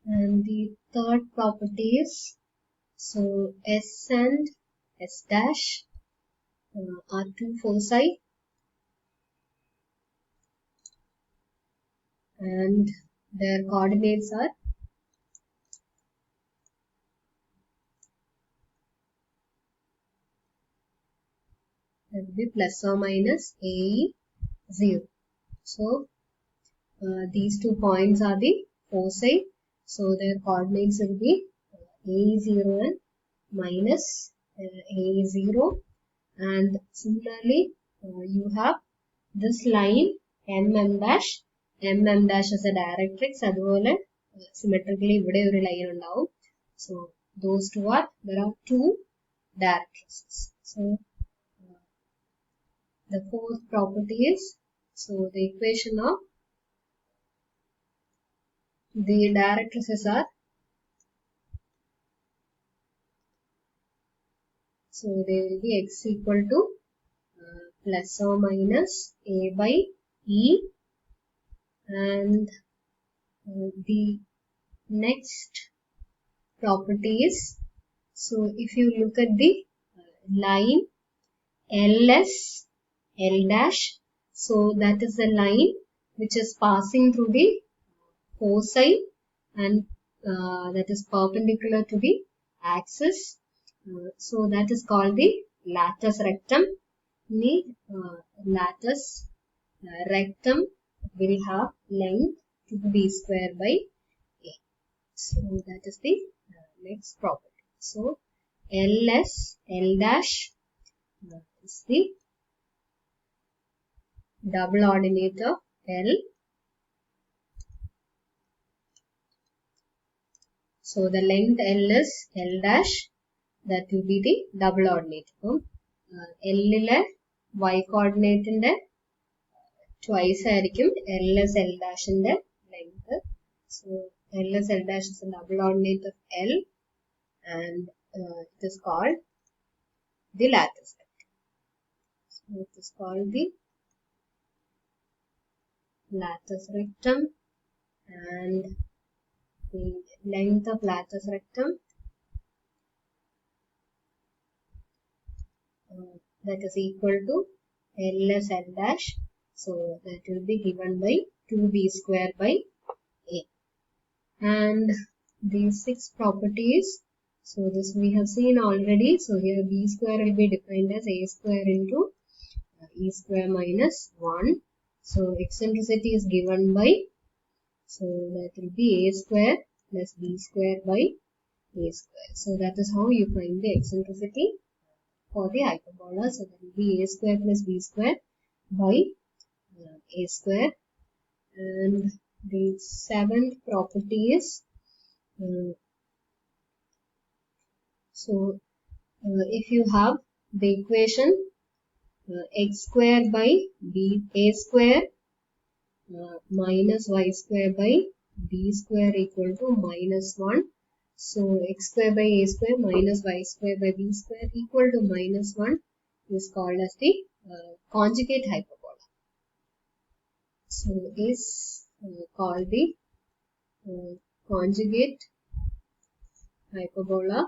And the third property is, so S and S dash are two foci, and their coordinates are will be plus or minus AE 0. So these 2 points are the foci, so their coordinates will be AE 0 and minus AE 0. And similarly you have this line MM dash. MM dash is a directrix, അതുപോലെ symmetrically ഇവിടെ ഒരു line ഉണ്ടാവും. So those two are, there are two directrices. So the fourth property is, so the equation of the directrices are, so they will be x equal to plus or minus a by e, and the next property is, so if you look at the line LS L dash, so that is the line which is passing through the foci and that is perpendicular to the axis. So that is called the latus rectum. The latus rectum will have length 2b square by a. So that is the next property. So LS L dash is the double ordinate of L. So the length L is L dash, that will be the double ordinate. L ile y coordinate inde twice ആയിരിക്കും LS L dash inde length. So LS L dash is a double ordinate of L, and it is called the latus rectum. So it is called the latus rectum, and the length of latus rectum that is equal to LS L dash, so that will be given by 2b square by a. And these 6 properties, so this we have seen already. So here b square will be defined as a square into e square minus 1. So eccentricity is given by, so that will be a square plus b square by a square. So that is how you find the eccentricity for the hyperbola. So that will be a square plus b square by a square. And the 7th property is, so if you have the equation x square by b a square minus y square by b square equal to minus 1. So x square by a square minus y square by b square equal to minus 1 is called as the conjugate hyperbola. So is called the conjugate hyperbola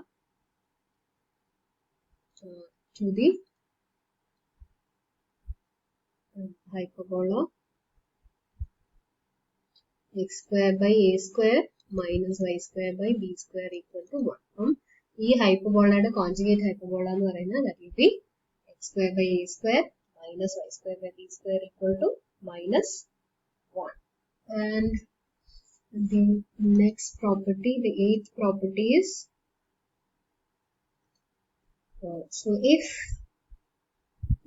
to the hyperbola x square by a square minus y square by b square equal to 1. ഈ ഹൈപ്പർബോളയുടെ conjugate hyperbola എന്ന് പറയുന്നത് that will be x square by a square minus y square by b square equal to minus 1. And the next property, the 8th property is, so if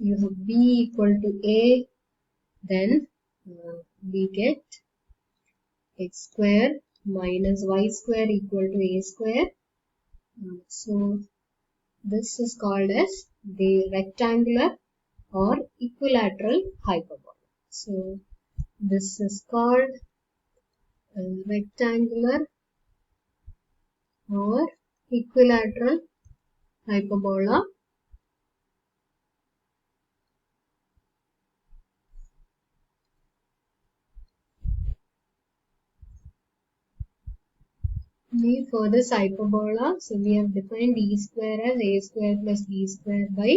you have b equal to a, then we get x square minus y square equal to a square. So this is called as the rectangular or equilateral hyperbola. So this is called rectangular or equilateral hyperbola. For this hyperbola, so we have defined e square as a square plus b square by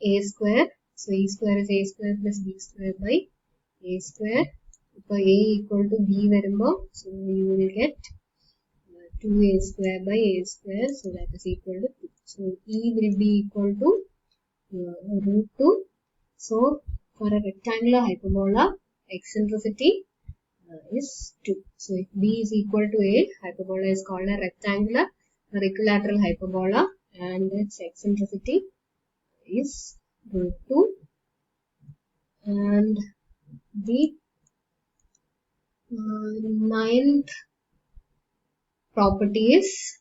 a square. So e square is a square plus b square by a square. For a equal to b varumbo, so you will get 2a square by a square, so that is equal to 2. So e will be equal to root 2. So for a rectangular hyperbola, eccentricity is 2. So if b is equal to a, hyperbola is called a rectangular or equilateral hyperbola, and its eccentricity is root 2. And the ninth property is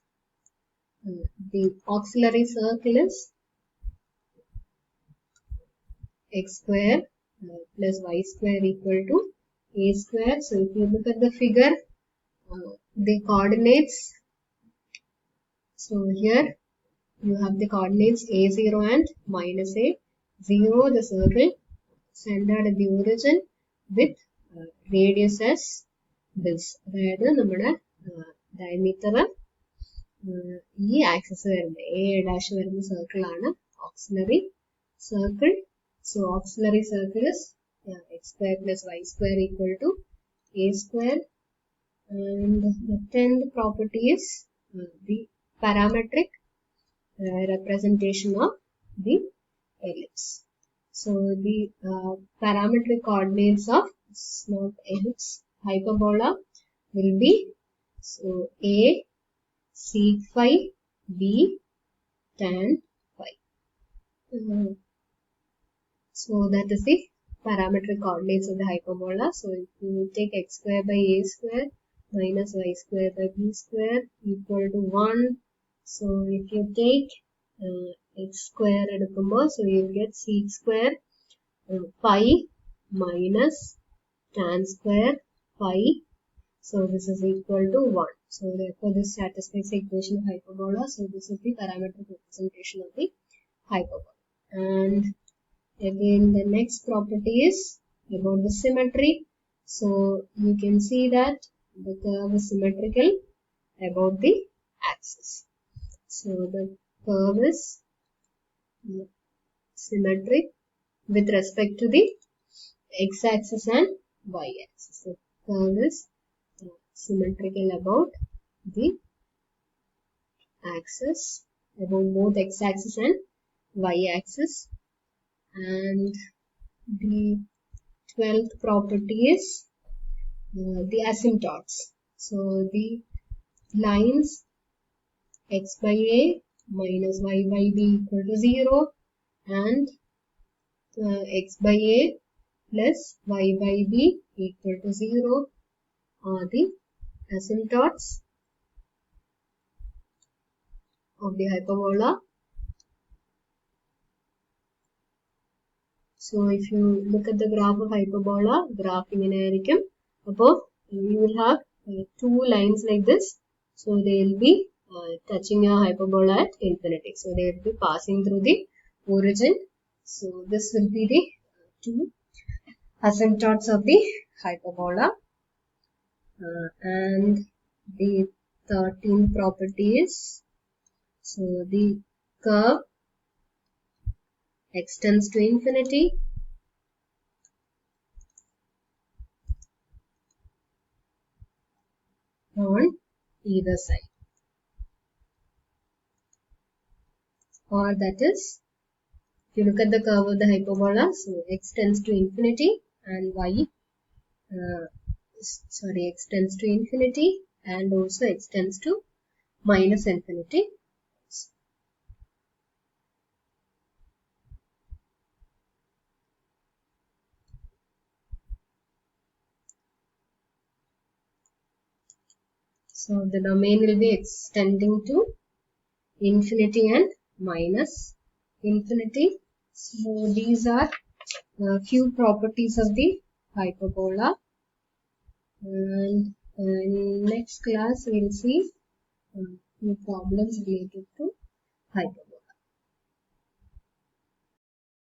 the auxiliary circle is x square plus y square equal to a square. So if you look at the figure, the coordinates, so here you have the coordinates a0 and minus a. 0, the circle centered at the origin with radius as this. അതായത് നമ്മുടെ diameter ഈ axis വരുന്നത് a' വരുന്ന circle ആണ് auxiliary circle. So auxiliary circle is x square plus y square equal to a square. And the 10th property is the parametric representation of the ellipse. So the parametric coordinates of small ellipse hyperbola will be so a sec phi, b tan phi. So that is the parametric coordinates of the hyperbola. So if you take x square by a square minus y square by b square equal to 1. So if you take x square edukumbo, so you will get sec square phi minus tan square phi. So this is equal to 1. So therefore this satisfies the equation of hyperbola. So this is the parametric representation of the hyperbola. And again the next property is about the symmetry. So you can see that the curve is symmetrical about the axis. So the curve is symmetric with respect to the x-axis and y-axis. So curve is symmetrical about the axis, about both x-axis and y-axis. And the 12th property is the asymptotes. So the lines x by a minus y by b equal to 0 and x by a plus y by b equal to 0 are the asymptotes of the hyperbola. So if you look at the graph of hyperbola, graph ഇങ്ങനെയായിരിക്കും. അപ്പോൾ you will have two lines like this. So they will be touching your hyperbola at infinity. So they will be passing through the origin. So this will be the two asymptotes of the hyperbola. And the 13th property is, so the curve extends to infinity on either side, or that is, if you look at the curve of the hyperbola, so x tends to infinity and x tends to infinity and also x tends to minus infinity. So the domain will be extending to infinity and minus infinity. So these are a few properties of the hyperbola. And in next class we will see the problems related to hyperbola.